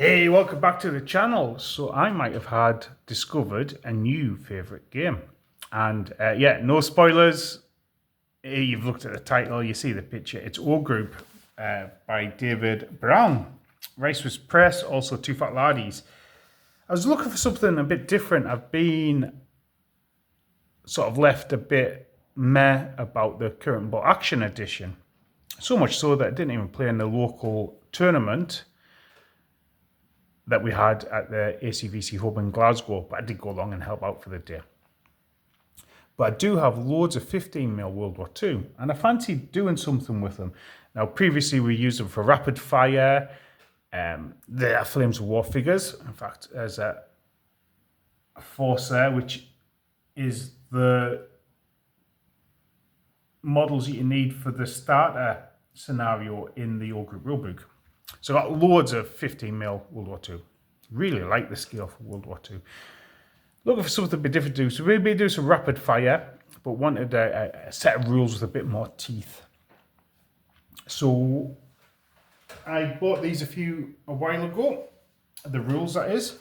Hey, welcome back to the channel. So I might have had discovered a new favorite game. And yeah, no spoilers. You've looked at the title, you see the picture. It's O Group by David Brown. Rice Press, also Two Fat Laddies. I was looking for something a bit different. I've been sort of left a bit meh about the Current Ball Action Edition. So much so that I didn't even play in the local tournament that we had at the ACVC hub in Glasgow, but I did go along and help out for the day. But I do have loads of 15mm World War II, and I fancy doing something with them. Now, previously we used them for rapid fire. They are Flames of War figures. In fact, there's a force there, which is the models that you need for the starter scenario in the O Group rulebook. So I got loads of 15mm World War II. Really like the scale for World War II. Looking for something a bit different to do. So we'll be doing some rapid fire, but wanted a set of rules with a bit more teeth. So I bought these a while ago. The rules, that is.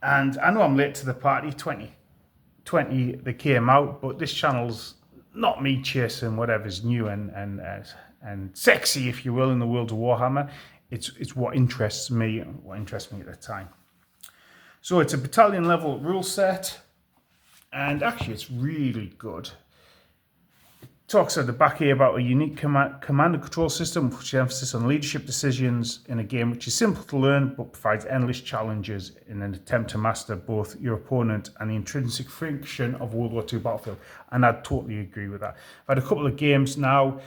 And I know I'm late to the party, 2020 they came out, but this channel's not me chasing whatever's new and sexy, if you will, in the world of Warhammer. It's what interests me and what interests me at the time. So it's a battalion level rule set, and actually it's really good. It talks at the back here about a unique command and control system, which emphasizes on leadership decisions in a game which is simple to learn but provides endless challenges in an attempt to master both your opponent and the intrinsic friction of World War II battlefield. And I totally agree with that. I've had a couple of games now,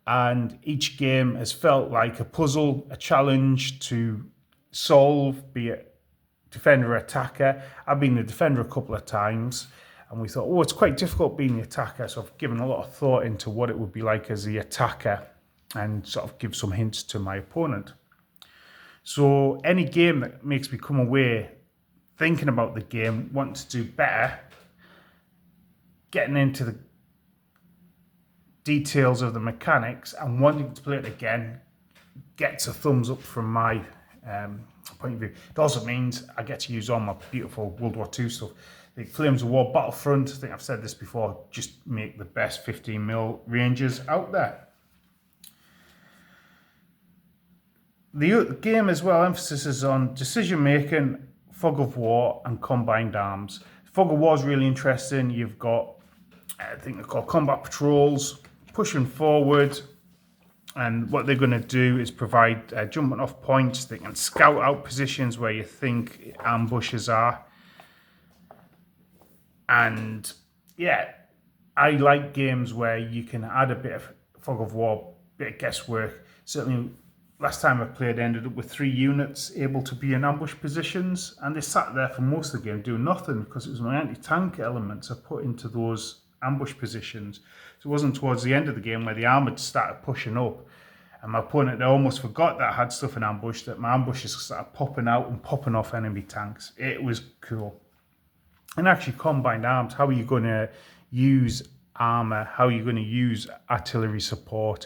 and each game has felt like a puzzle, a challenge to solve, be it defender or attacker. I've been the defender a couple of times, and we thought, it's quite difficult being the attacker, so I've given a lot of thought into what it would be like as the attacker and sort of give some hints to my opponent. So any game that makes me come away thinking about the game, wanting to do better, getting into the details of the mechanics and wanting to play it again, gets a thumbs up from my point of view. It also means I get to use all my beautiful World War II stuff. The Flames of War Battlefront, I think I've said this before, just make the best 15mm Rangers out there. The game as well emphasizes on decision making, fog of war, and combined arms. Fog of war is really interesting. You've got, I think they're called combat patrols, pushing forward, and what they're going to do is provide jumping off points. They can scout out positions where you think ambushes are. And yeah, I like games where you can add a bit of fog of war, bit of guesswork. Certainly last time I played, I ended up with 3 units able to be in ambush positions, and they sat there for most of the game doing nothing because it was my anti-tank elements I put into those ambush positions. So it wasn't towards the end of the game where the armoured started pushing up and my opponent almost forgot that I had stuff in ambush, that my ambushes started popping out and popping off enemy tanks. It was cool. And actually combined arms, how are you going to use armour, how are you going to use artillery support,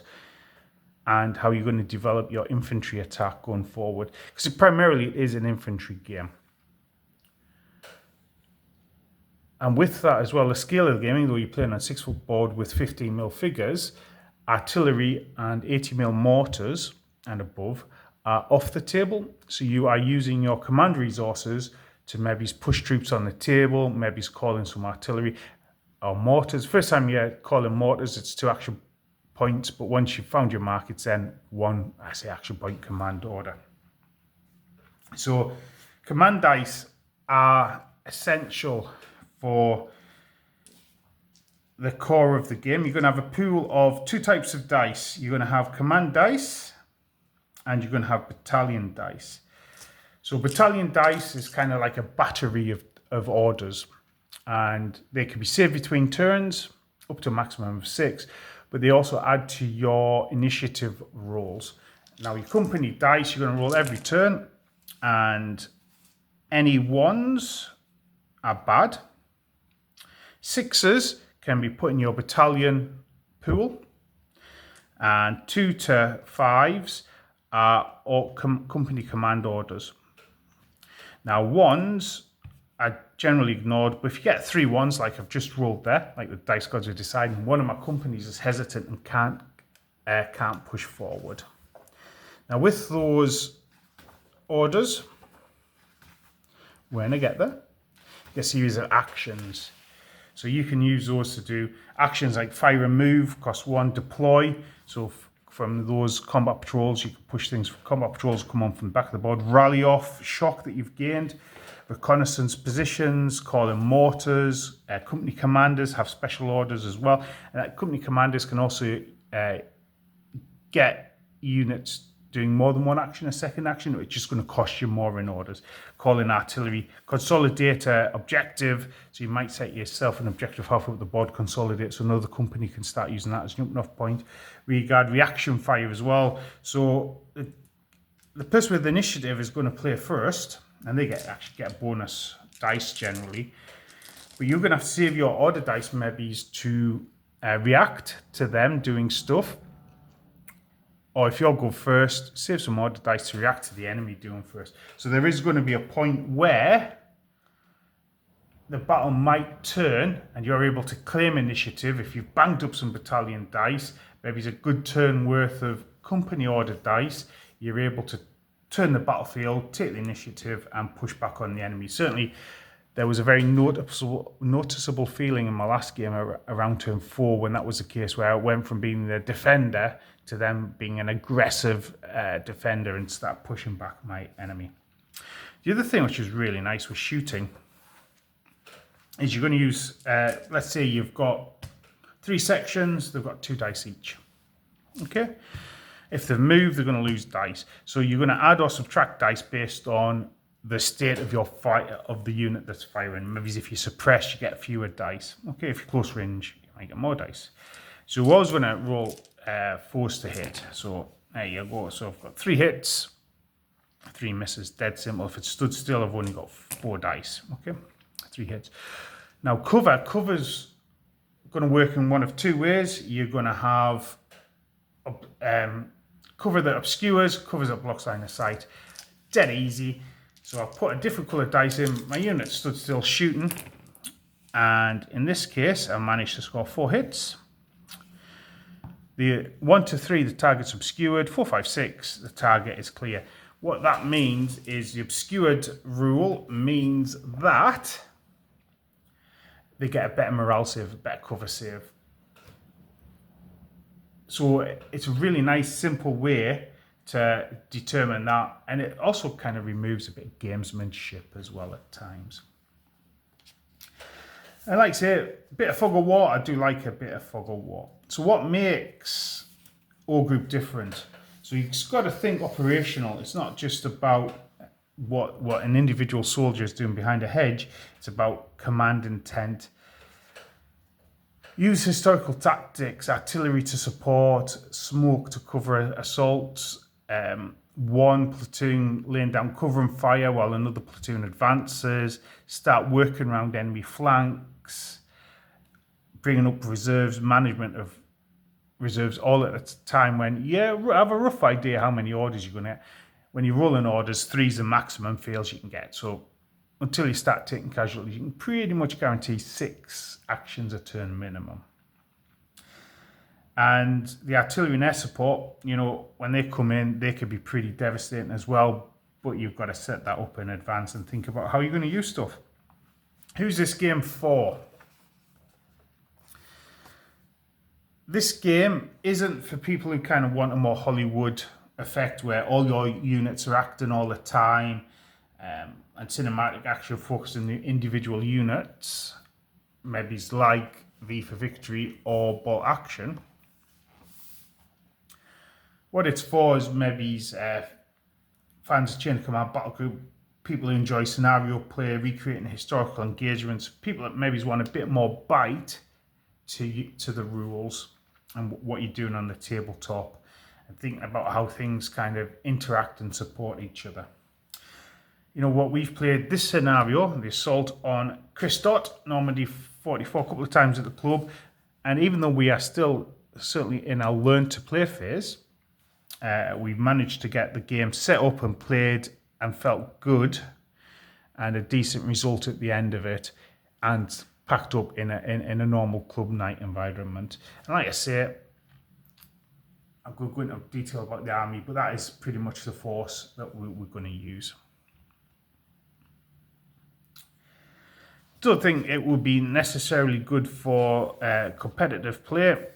and how are you going to develop your infantry attack going forward, because primarily it is an infantry game. And with that as well, the scale of the game, though you're playing on a 6-foot board with 15mm figures, artillery and 80mm mortars and above are off the table. So you are using your command resources to maybe push troops on the table, maybe calling some artillery or mortars. First time you're calling mortars, it's 2 action points, but once you've found your mark, it's then 1, action point command order. So command dice are essential for the core of the game. You're going to have a pool of 2 types of dice. You're going to have command dice and you're going to have battalion dice. So battalion dice is kind of like a battery of orders, and they can be saved between turns up to a maximum of 6, but they also add to your initiative rolls. Now your company dice, you're going to roll every turn, and any 1s are bad. 6s can be put in your battalion pool, and 2 to 5s are company command orders. Now, ones are generally ignored, but if you get 3 ones, like I've just rolled there, like the dice gods are deciding, one of my companies is hesitant and can't push forward. Now, with those orders, when I get there, you get a series of actions. So you can use those to do actions like fire and move, cost 1, deploy. So from those combat patrols, you can push things from combat patrols, come on from the back of the board, rally off, shock that you've gained, reconnaissance positions, call in mortars. Company commanders have special orders as well. And company commanders can also get units doing more than one action, a second action, it's just going to cost you more in orders. Call in artillery, consolidate objective. So you might set yourself an objective halfway up the board, consolidate, so another company can start using that as a jumping off point. Regard reaction fire as well. So the person with the initiative is going to play first, and they actually get a bonus dice generally. But you're going to have to save your order dice maybe to react to them doing stuff. Or if you'll go first, save some order dice to react to the enemy doing first. So there is going to be a point where the battle might turn and you're able to claim initiative. If you've banked up some battalion dice, maybe it's a good turn worth of company order dice, you're able to turn the battlefield, take the initiative and push back on the enemy. Certainly, there was a very noticeable feeling in my last game around turn 4 when that was the case, where I went from being the defender to them being an aggressive defender and start pushing back my enemy. The other thing which is really nice with shooting is you're going to use, let's say you've got 3 sections, they've got 2 dice each. Okay? If they've moved, they're going to lose dice. So you're going to add or subtract dice based on the state of your fight of the unit that's firing. Maybe if you suppress, you get fewer dice. Okay, if you're close range, you might get more dice. So we're always going to roll force to hit. So there you go. So I've got 3 hits, 3 misses, dead simple. If it stood still, I've only got 4 dice. Okay, 3 hits. Now cover's going to work in one of 2 ways. You're going to have cover that obscures, covers that blocks line of sight. Dead easy. So I'll put a different colour dice in. My unit stood still shooting. And in this case, I managed to score 4 hits. The 1 to 3, the target's obscured. 4, 5, 6, the target is clear. What that means is the obscured rule means that they get a better morale save, a better cover save. So it's a really nice, simple way to determine that. And it also kind of removes a bit of gamesmanship as well at times. And like I say, a bit of fog of war, I do like a bit of fog of war. So what makes All Group different? So you've got to think operational. It's not just about what an individual soldier is doing behind a hedge. It's about command intent. Use historical tactics, artillery to support, smoke to cover assaults, one platoon laying down cover and fire while another platoon advances, start working around enemy flanks, bringing up reserves, management of reserves, all at a time when you have a rough idea how many orders you're going to get. When you're rolling orders, 3 is the maximum fails you can get. So until you start taking casualties, you can pretty much guarantee 6 actions a turn minimum. And the artillery and air support, when they come in, they could be pretty devastating as well. But you've got to set that up in advance and think about how you're going to use stuff. Who's this game for? This game isn't for people who kind of want a more Hollywood effect where all your units are acting all the time and cinematic action focused on the individual units. Maybe it's like V for Victory or Bolt Action. What it's for is maybe fans of Chain of Command Battle Group, people who enjoy scenario play, recreating historical engagements, people that maybe want a bit more bite to the rules and what you're doing on the tabletop, and thinking about how things kind of interact and support each other. What we've played this scenario, the assault on Christot, Normandy 44, a couple of times at the club, and even though we are still certainly in our learn to play phase, we managed to get the game set up and played and felt good, and a decent result at the end of it, and packed up in a normal club night environment. And like I say, I'm going to go into detail about the army, but that is pretty much the force that we're going to use. Don't think it would be necessarily good for competitive play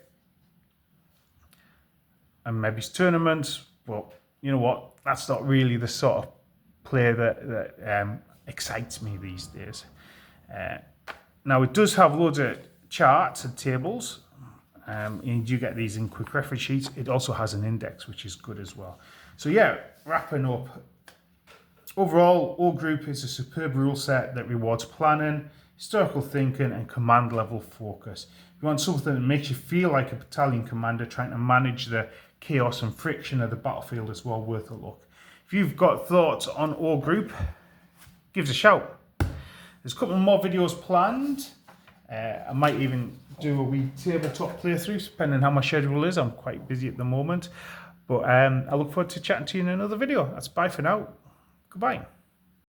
and maybe tournaments, but you know what? That's not really the sort of play that excites me these days. Now, it does have loads of charts and tables, and you get these in quick reference sheets. It also has an index, which is good as well. So yeah, wrapping up. Overall, All Group is a superb rule set that rewards planning, historical thinking, and command level focus. If you want something that makes you feel like a battalion commander trying to manage the chaos and friction of the battlefield, as well worth a look. If you've got thoughts on All Group, give us a shout. There's a couple more videos planned. I might even do a wee tabletop playthrough, depending on how my schedule is. I'm quite busy at the moment. But I look forward to chatting to you in another video. That's bye for now. Goodbye.